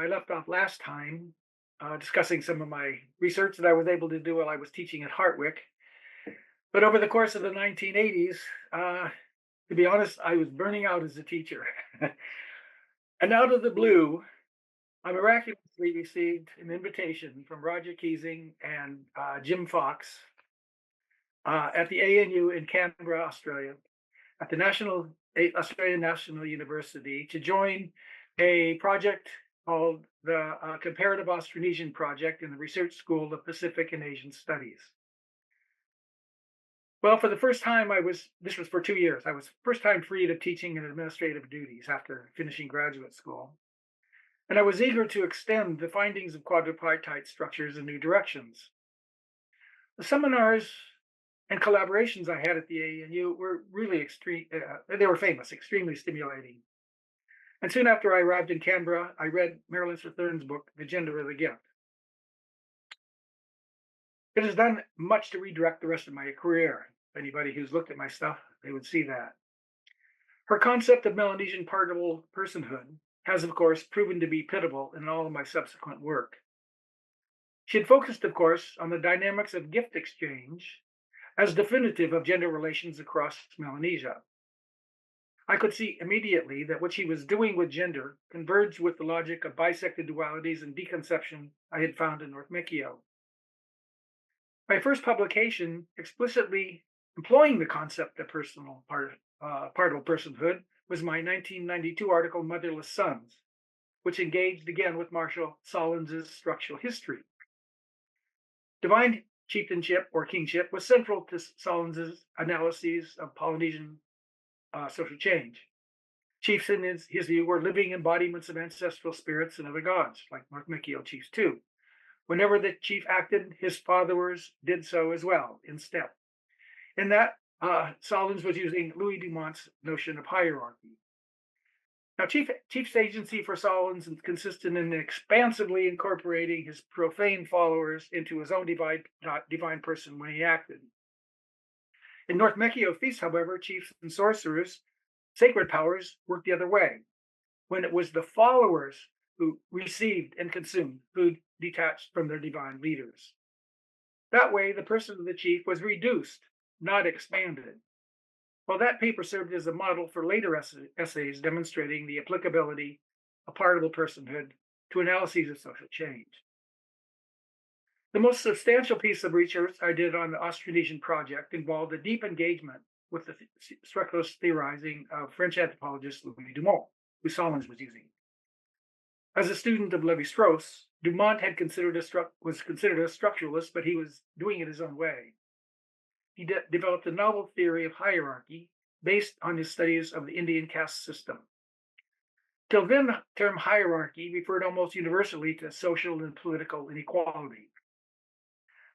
I left off last time discussing some of my research that I was able to do while I was teaching at Hartwick. But over the course of the 1980s, to be honest, I was burning out as a teacher. And out of the blue, I miraculously received an invitation from Roger Keesing and Jim Fox at the ANU in Canberra, Australia, at the Australian National University to join a project called the Comparative Austronesian Project in the Research School of Pacific and Asian Studies. Well, for the first time, this was for 2 years. I was first time freed of teaching and administrative duties after finishing graduate school. And I was eager to extend the findings of quadripartite structures in new directions. The seminars and collaborations I had at the ANU were really extreme. They were famous, extremely stimulating. And soon after I arrived in Canberra, I read Marilyn Strathern's book, The Gender of the Gift. It has done much to redirect the rest of my career. Anybody who's looked at my stuff, they would see that. Her concept of Melanesian particle personhood has, of course, proven to be pivotal in all of my subsequent work. She had focused, of course, on the dynamics of gift exchange as definitive of gender relations across Melanesia. I could see immediately that what she was doing with gender converged with the logic of bisected dualities and deconception I had found in North Mechio. My first publication explicitly employing the concept of partial personhood was my 1992 article, Motherless Sons, which engaged again with Marshall Solons's structural history. Divine chieftainship or kingship was central to Solons's analyses of Polynesian social change. Chiefs, in his view, were living embodiments of ancestral spirits and other gods, like North Mechio chiefs too. Whenever the chief acted, his followers did so as well, in step. In that, Solons was using Louis Dumont's notion of hierarchy. Now, chief's agency for Solons consisted in expansively incorporating his profane followers into his own divine person when he acted. In North Mechio feasts, however, chiefs and sorcerers, sacred powers worked the other way, when it was the followers who received and consumed food detached from their divine leaders. That way, the person of the chief was reduced, not expanded. Well, that paper served as a model for later essays demonstrating the applicability of particle personhood to analyses of social change. The most substantial piece of research I did on the Austronesian project involved a deep engagement with the structuralist theorizing of French anthropologist Louis Dumont, who Solons was using. As a student of Lévi-Strauss, Dumont was considered a structuralist, but he was doing it his own way. He developed a novel theory of hierarchy based on his studies of the Indian caste system. Till then, the term hierarchy referred almost universally to social and political inequality.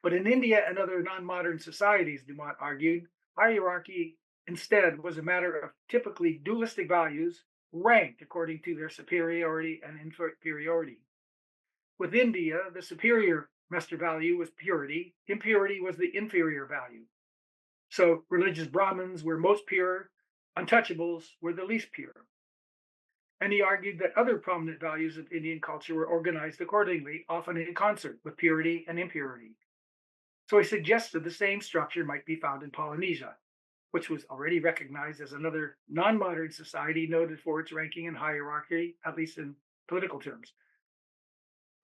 But in India and other non-modern societies, Dumont argued, hierarchy instead was a matter of typically dualistic values ranked according to their superiority and inferiority. With India, the superior master value was purity, impurity was the inferior value. So religious Brahmins were most pure, untouchables were the least pure. And he argued that other prominent values of Indian culture were organized accordingly, often in concert with purity and impurity. So he suggested the same structure might be found in Polynesia, which was already recognized as another non-modern society noted for its ranking and hierarchy, at least in political terms.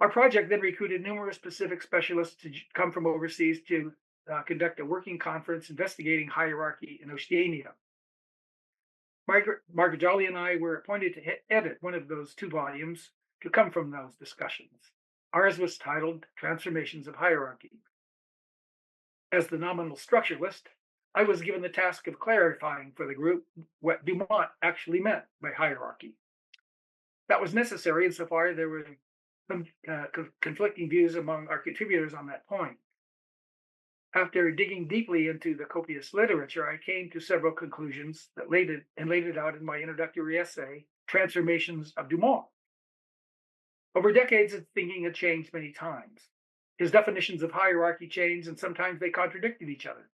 Our project then recruited numerous Pacific specialists to come from overseas to conduct a working conference investigating hierarchy in Oceania. Margaret Jolly and I were appointed to edit one of those 2 volumes to come from those discussions. Ours was titled Transformations of Hierarchy. As the nominal structuralist, I was given the task of clarifying for the group what Dumont actually meant by hierarchy. That was necessary insofar there were some conflicting views among our contributors on that point. After digging deeply into the copious literature, I came to several conclusions that laid it out in my introductory essay, Transformations of Dumont. Over decades, his thinking had changed many times. His definitions of hierarchy changed, and sometimes they contradicted each other.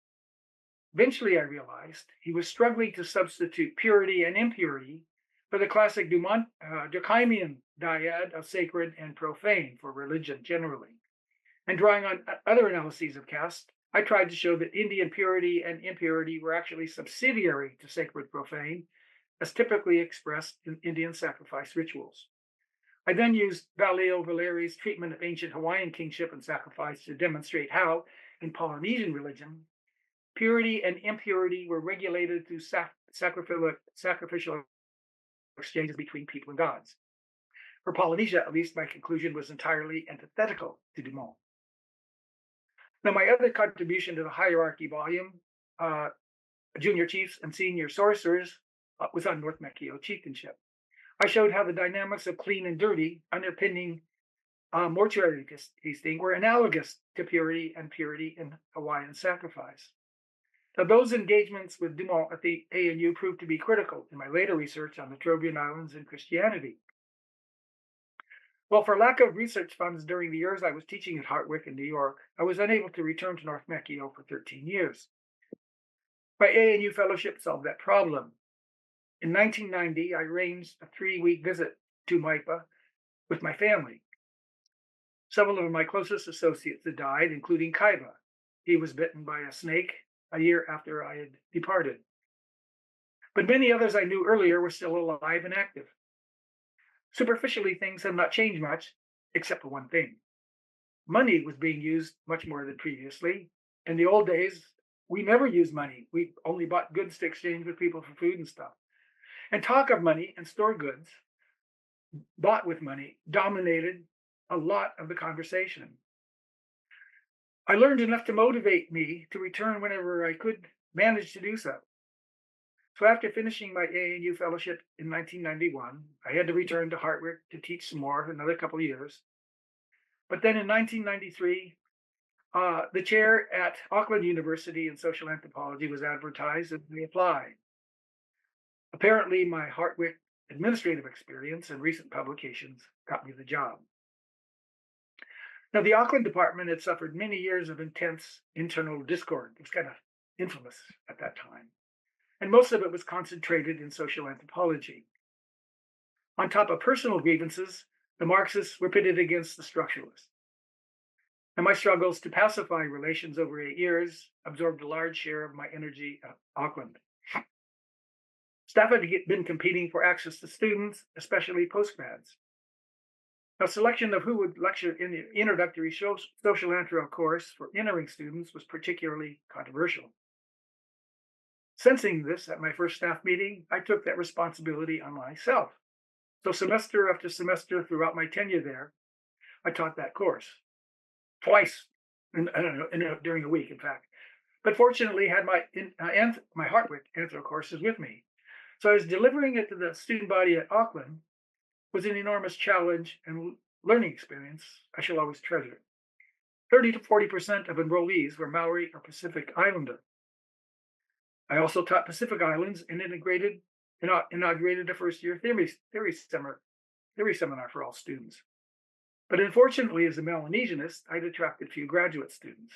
Eventually, I realized he was struggling to substitute purity and impurity for the classic Durkheimian dyad of sacred and profane for religion generally. And drawing on other analyses of caste, I tried to show that Indian purity and impurity were actually subsidiary to sacred profane, as typically expressed in Indian sacrifice rituals. I then used Valeo Valeri's treatment of ancient Hawaiian kingship and sacrifice to demonstrate how, in Polynesian religion, purity and impurity were regulated through sacrificial exchanges between people and gods. For Polynesia, at least, my conclusion was entirely antithetical to Dumont. Now, my other contribution to the hierarchy volume, Junior Chiefs and Senior Sorcerers, was on North Mekio chieftainship. I showed how the dynamics of clean and dirty underpinning mortuary feasting were analogous to purity and purity in Hawaiian sacrifice. Now, those engagements with Dumont at the ANU proved to be critical in my later research on the Trobriand Islands and Christianity. Well, for lack of research funds during the years I was teaching at Hartwick in New York, I was unable to return to North Mekio for 13 years. My ANU fellowship solved that problem. In 1990, I arranged a 3-week visit to MIPA with my family. Several of my closest associates had died, including Kaiba. He was bitten by a snake a year after I had departed. But many others I knew earlier were still alive and active. Superficially, things have not changed much, except for one thing. Money was being used much more than previously. In the old days, we never used money. We only bought goods to exchange with people for food and stuff. And talk of money and stored goods bought with money dominated a lot of the conversation. I learned enough to motivate me to return whenever I could manage to do so. So after finishing my ANU fellowship in 1991, I had to return to Hartwick to teach some more for another couple of years. But then in 1993, the chair at Auckland University in social anthropology was advertised and we applied. Apparently, my Hartwick administrative experience and recent publications got me the job. Now, the Auckland department had suffered many years of intense internal discord. It was kind of infamous at that time. And most of it was concentrated in social anthropology. On top of personal grievances, the Marxists were pitted against the structuralists. And my struggles to pacify relations over 8 years absorbed a large share of my energy at Auckland. Staff had been competing for access to students, especially postgrads. Now, selection of who would lecture in the introductory social anthro course for entering students was particularly controversial. Sensing this at my first staff meeting, I took that responsibility on myself. So semester after semester throughout my tenure there, I taught that course twice during a week, in fact. But fortunately, had my Hartwick anthro courses with me. So I was delivering it to the student body at Auckland was an enormous challenge and learning experience I shall always treasure. 30 to 40% of enrollees were Maori or Pacific Islander. I also taught Pacific Islands and inaugurated a first-year theory seminar for all students. But unfortunately, as a Melanesianist, I'd attracted few graduate students.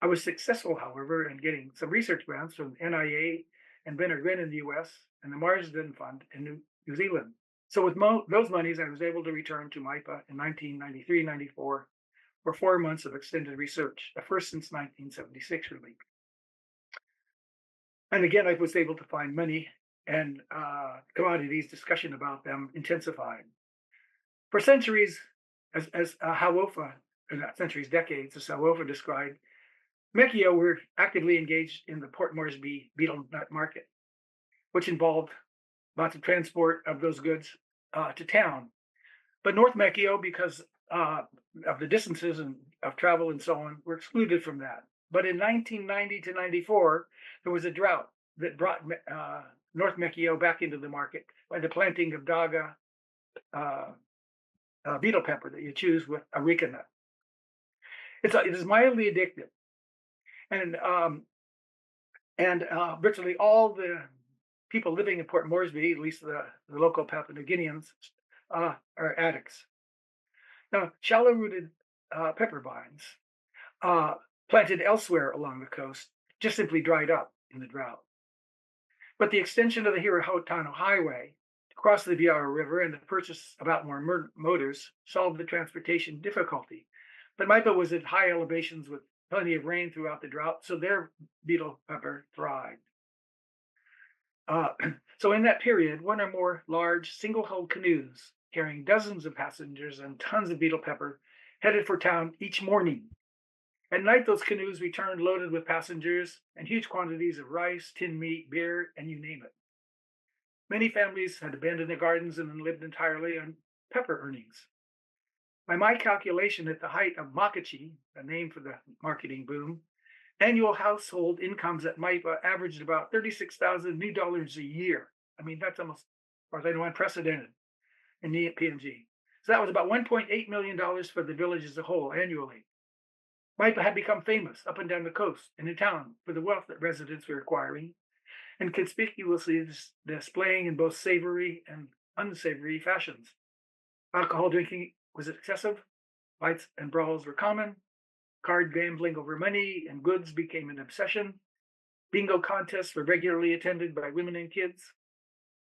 I was successful, however, in getting some research grants from NIA and Benner Grin in the US and the Marsden Fund in New Zealand. So with those monies, I was able to return to MIPA in 1993-94 for 4 months of extended research, the first since 1976, really. And again, I was able to find money and commodities, discussion about them intensified. For centuries, as Hawofa, not centuries, decades, as Hawofa described, Mekio were actively engaged in the Port Moresby beetle nut market, which involved lots of transport of those goods to town. But North Mekio, because of the distances and of travel and so on, were excluded from that. But in 1990 to 94, there was a drought that brought North Mekio back into the market by the planting of Daga uh, beetle pepper that you choose with areca nut. It is mildly addictive, and virtually all the people living in Port Moresby, at least the local Papua New Guineans, are addicts. Now, shallow-rooted pepper vines uh, planted elsewhere along the coast just simply dried up in the drought. But the extension of the Hirahotano Highway to cross the Viara River and the purchase of Atmore motors solved the transportation difficulty. But Maipa was at high elevations with plenty of rain throughout the drought, so their beetle pepper thrived. Uh, so in that period, one or more large single-hulled canoes carrying dozens of passengers and tons of beetle pepper headed for town each morning. At night, those canoes returned loaded with passengers and huge quantities of rice, tinned meat, beer, and you name it. Many families had abandoned their gardens and lived entirely on pepper earnings. By my calculation, at the height of Makachi, a name for the marketing boom, annual household incomes at Maipa averaged about 36,000 new dollars a year. I mean, that's almost, as far as I know, unprecedented in the PNG. So that was about $1.8 million for the village as a whole annually. Maipa had become famous up and down the coast and in town for the wealth that residents were acquiring and conspicuously displaying in both savory and unsavory fashions. Alcohol drinking was excessive, fights and brawls were common, card gambling over money and goods became an obsession, bingo contests were regularly attended by women and kids.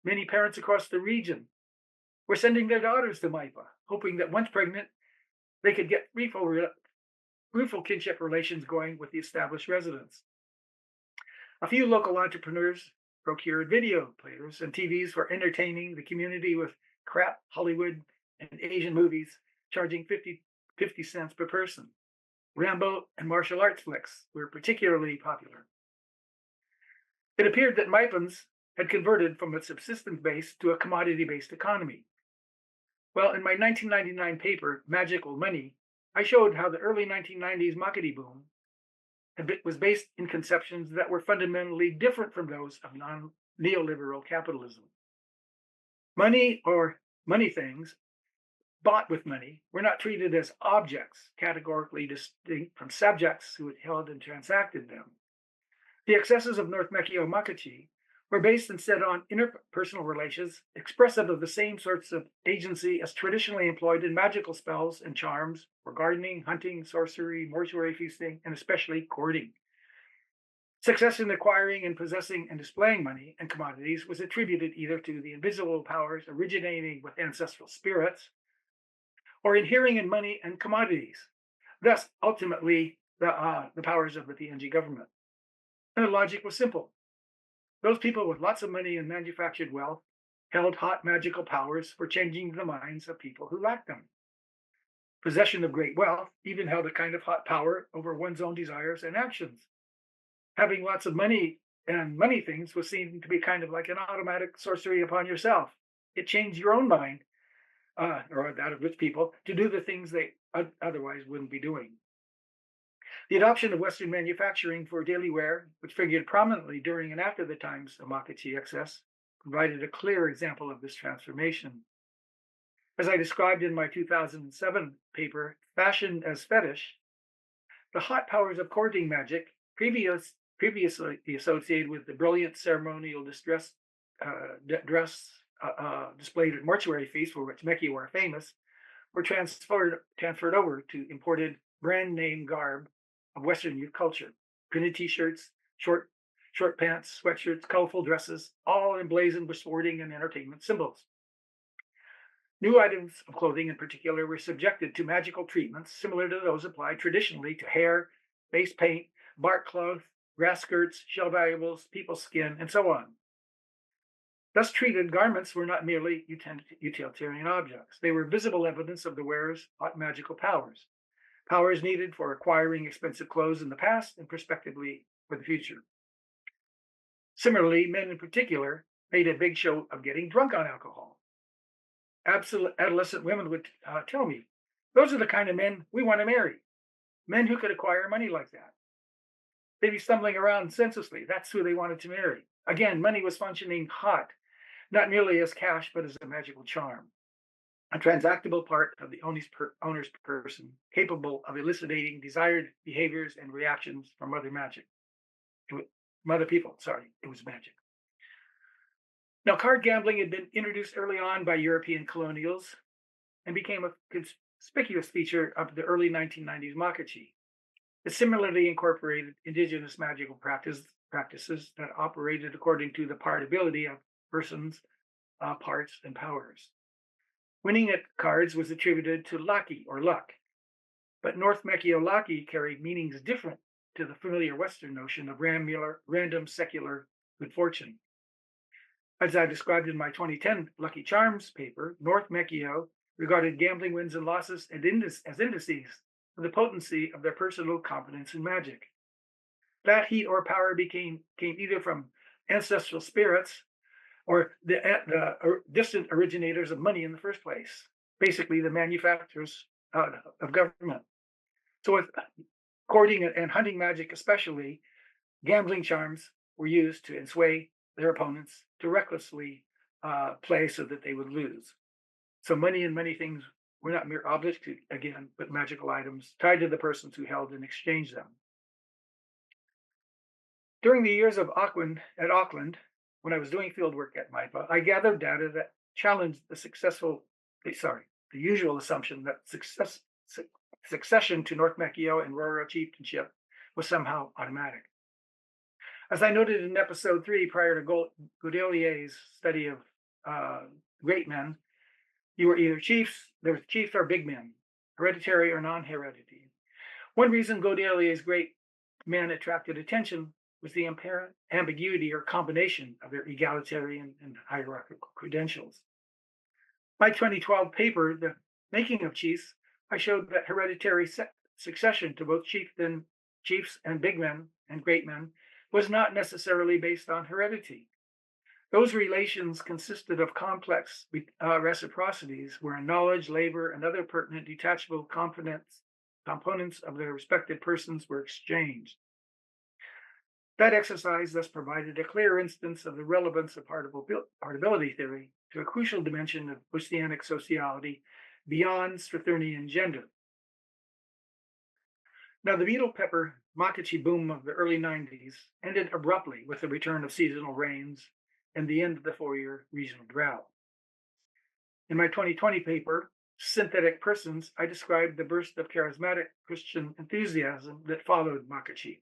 Many parents across the region were sending their daughters to Maipa, hoping that once pregnant, they could get fruitful kinship relations going with the established residents. A few local entrepreneurs procured video players and TVs for entertaining the community with crap Hollywood and Asian movies, charging 50 cents per person. Rambo and martial arts flicks were particularly popular. It appeared that Maipans had converted from a subsistence-based to a commodity-based economy. Well, in my 1999 paper, Magical Money, I showed how the early 1990s Makati boom was based in conceptions that were fundamentally different from those of neoliberal capitalism. Money or money things bought with money were not treated as objects, categorically distinct from subjects who had held and transacted them. The excesses of North Mekio Makachi were based instead on interpersonal relations, expressive of the same sorts of agency as traditionally employed in magical spells and charms for gardening, hunting, sorcery, mortuary feasting, and especially courting. Success in acquiring and possessing and displaying money and commodities was attributed either to the invisible powers originating with ancestral spirits or in hearing in money and commodities, thus ultimately the powers of the PNG government. And the logic was simple. Those people with lots of money and manufactured wealth held hot magical powers for changing the minds of people who lacked them. Possession of great wealth even held a kind of hot power over one's own desires and actions. Having lots of money and money things was seen to be kind of like an automatic sorcery upon yourself. It changed your own mind, or that of rich people, to do the things they otherwise wouldn't be doing. The adoption of Western manufacturing for daily wear, which figured prominently during and after the times of Makachi excess, provided a clear example of this transformation. As I described in my 2007 paper, Fashion as Fetish, the hot powers of courting magic, previously associated with the brilliant ceremonial dress displayed at mortuary feasts for which Meki were famous, were transferred over to imported brand name garb of Western youth culture. Printed t-shirts, short pants, sweatshirts, colorful dresses, all emblazoned with sporting and entertainment symbols. New items of clothing in particular were subjected to magical treatments similar to those applied traditionally to hair, face paint, bark cloth, grass skirts, shell valuables, people's skin, and so on. Thus treated, garments were not merely utilitarian objects. They were visible evidence of the wearer's hot magical powers. Powers needed for acquiring expensive clothes in the past and prospectively for the future. Similarly, men in particular made a big show of getting drunk on alcohol. Adolescent women would tell me, those are the kind of men we want to marry, men who could acquire money like that. They'd be stumbling around senselessly. That's who they wanted to marry. Again, money was functioning hot, not merely as cash, but as a magical charm, a transactable part of the owner's person, capable of eliciting desired behaviors and reactions from other magic. From other people, sorry, it was magic. Now, card gambling had been introduced early on by European colonials and became a conspicuous feature of the early 1990s Makachi. It similarly incorporated indigenous magical practices that operated according to the partability of persons, parts, and powers. Winning at cards was attributed to lucky or luck, but North Mechio lucky carried meanings different to the familiar Western notion of random secular good fortune. As I described in my 2010 Lucky Charms paper, North Mechio regarded gambling wins and losses as indices of the potency of their personal confidence in magic. That heat or power came either from ancestral spirits or the distant originators of money in the first place, basically the manufacturers of government. So with courting and hunting magic especially, gambling charms were used to ensway their opponents to recklessly play so that they would lose. So money and many things were not mere objects, again, but magical items tied to the persons who held and exchanged them. During the years of at Auckland, when I was doing field work at MIPA, I gathered data that challenged the usual assumption that succession to North Mechio and royal chieftainship was somehow automatic. As I noted in episode 3, prior to Godelier's study of great men, you were either there was chiefs or big men, hereditary or non-hereditary. One reason Godelier's great men attracted attention was the apparent ambiguity or combination of their egalitarian and hierarchical credentials. My 2012 paper, The Making of Chiefs, I showed that hereditary succession to both chiefs and big men and great men was not necessarily based on heredity. Those relations consisted of complex reciprocities where knowledge, labor, and other pertinent detachable components of their respective persons were exchanged. That exercise thus provided a clear instance of the relevance of partability theory to a crucial dimension of oceanic sociality beyond Strathurnian gender. Now, the beetle pepper Makachi boom of the early 90s ended abruptly with the return of seasonal rains and the end of the 4-year regional drought. In my 2020 paper, Synthetic Persons, I described the burst of charismatic Christian enthusiasm that followed Makachi.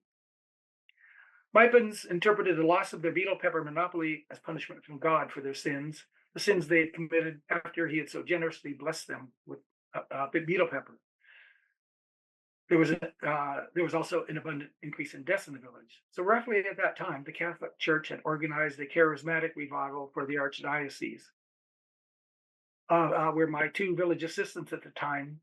Mipans interpreted the loss of their beetle pepper monopoly as punishment from God for their sins, the sins they had committed after he had so generously blessed them with beetle pepper. There was also an abundant increase in deaths in the village. So roughly at that time, the Catholic Church had organized a charismatic revival for the archdiocese, where my 2 village assistants at the time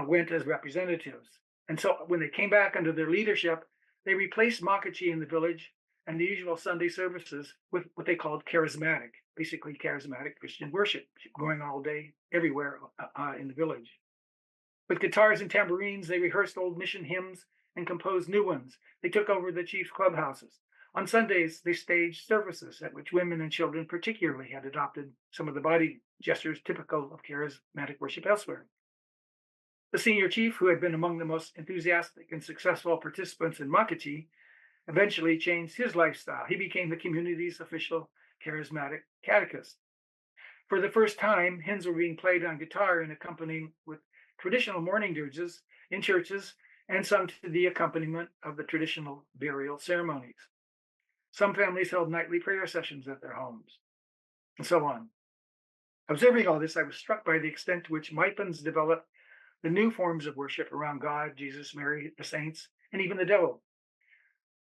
went as representatives. And so when they came back under their leadership, they replaced Makachi in the village and the usual Sunday services with what they called charismatic, basically charismatic Christian worship, going all day, everywhere in the village. With guitars and tambourines, they rehearsed old mission hymns and composed new ones. They took over the chief's clubhouses. On Sundays, they staged services at which women and children particularly had adopted some of the body gestures typical of charismatic worship elsewhere. The senior chief, who had been among the most enthusiastic and successful participants in Makachi, eventually changed his lifestyle. He became the community's official charismatic catechist. For the first time, hymns were being played on guitar and accompanied with traditional morning dirges in churches and sung to the accompaniment of the traditional burial ceremonies. Some families held nightly prayer sessions at their homes, and so on. Observing all this, I was struck by the extent to which Mipans developed the new forms of worship around God, Jesus, Mary, the saints, and even the devil.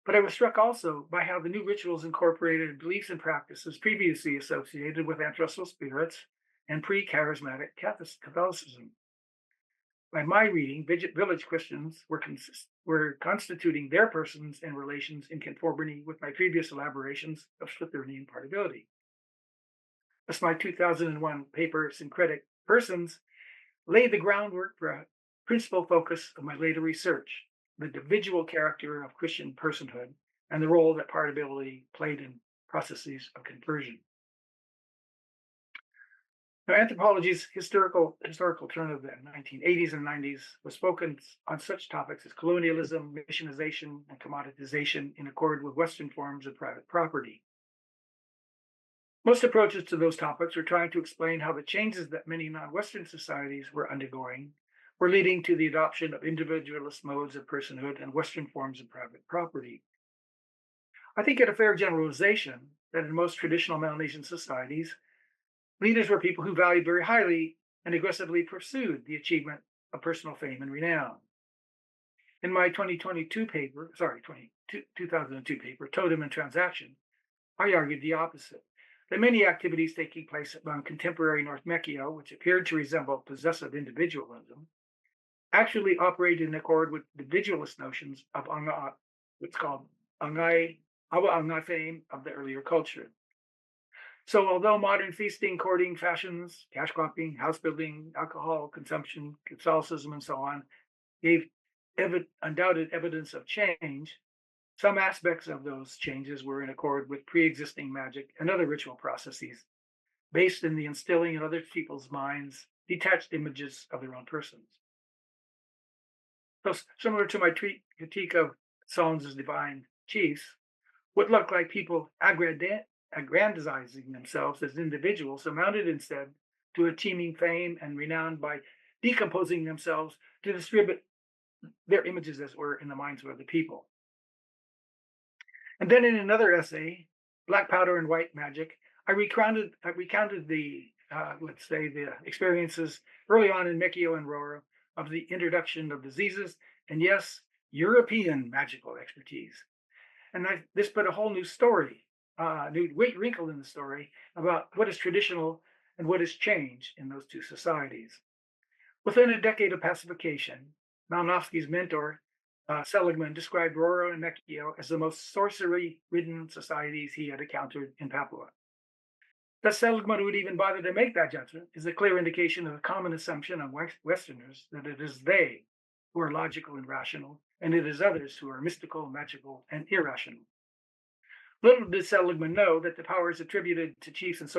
But I was struck also by how the new rituals incorporated beliefs and practices previously associated with ancestral spirits and pre-charismatic Catholicism. By my reading, village Christians were constituting their persons and relations in conformity with my previous elaborations of Strathurnian partability. Thus, my 2001 paper, Syncretic Persons, laid the groundwork for a principal focus of my later research, the individual character of Christian personhood and the role that partability played in processes of conversion. Now, anthropology's historical turn of the 1980s and 90s was focused on such topics as colonialism, missionization, and commoditization in accord with Western forms of private property. Most approaches to those topics were trying to explain how the changes that many non-Western societies were undergoing were leading to the adoption of individualist modes of personhood and Western forms of private property. I think it a fair generalization that in most traditional Melanesian societies, leaders were people who valued very highly and aggressively pursued the achievement of personal fame and renown. In my 2002 paper, Totem and Transaction, I argued the opposite, that many activities taking place among contemporary North Mekio, which appeared to resemble possessive individualism, actually operated in accord with individualist notions of what's called awa fame of the earlier culture. So although modern feasting, courting, fashions, cash cropping, house building, alcohol consumption, Catholicism, and so on gave undoubted evidence of change, some aspects of those changes were in accord with pre-existing magic and other ritual processes, based in the instilling in other people's minds detached images of their own persons. So similar to my critique of Solons's divine chiefs, what looked like people aggrandizing themselves as individuals amounted instead to achieving fame and renown by decomposing themselves to distribute their images, as it were, in the minds of other people. And then in another essay, Black Powder and White Magic, I recounted the, let's say, the experiences early on in Mekio and Roro of the introduction of diseases and, yes, European magical expertise. And this put a whole new story, new wrinkle in the story about what is traditional and what has changed in those two societies. Within a decade of pacification, Malinowski's mentor, Seligman, described Roro and Mekio as the most sorcery-ridden societies he had encountered in Papua. That Seligman would even bother to make that judgment is a clear indication of a common assumption on Westerners that it is they who are logical and rational, and it is others who are mystical, magical, and irrational. Little did Seligman know that the powers attributed to chiefs and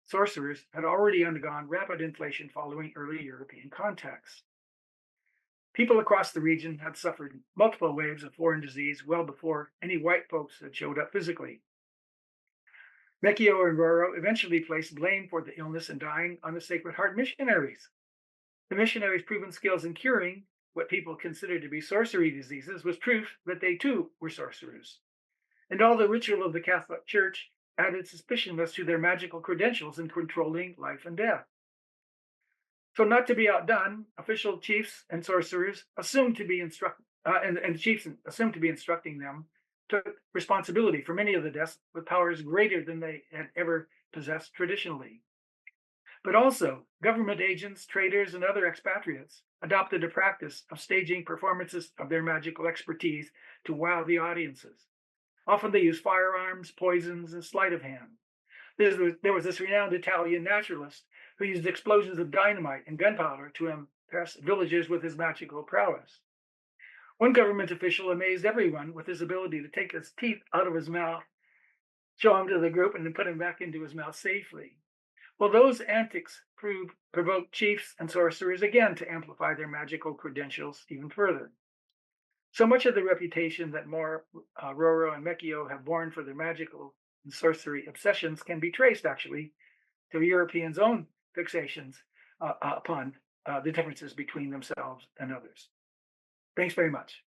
sorcerers had already undergone rapid inflation following early European contacts. People across the region had suffered multiple waves of foreign disease well before any white folks had showed up physically. Mekio and Roro eventually placed blame for the illness and dying on the Sacred Heart missionaries. The missionaries' proven skills in curing what people considered to be sorcery diseases was proof that they too were sorcerers. And all the ritual of the Catholic Church added suspicion as to their magical credentials in controlling life and death. So, not to be outdone, official chiefs and sorcerers assumed to be instructing them took responsibility for many of the deaths with powers greater than they had ever possessed traditionally. But also, government agents, traders, and other expatriates adopted a practice of staging performances of their magical expertise to wow the audiences. Often they used firearms, poisons, and sleight of hand. There was this renowned Italian naturalist who used explosions of dynamite and gunpowder to impress villagers with his magical prowess. One government official amazed everyone with his ability to take his teeth out of his mouth, show them to the group, and then put them back into his mouth safely. Well, those antics provoked chiefs and sorcerers again to amplify their magical credentials even further. So much of the reputation that Roro and Mekio have borne for their magical and sorcery obsessions can be traced, actually, to Europeans' own fixations upon the differences between themselves and others. Thanks very much.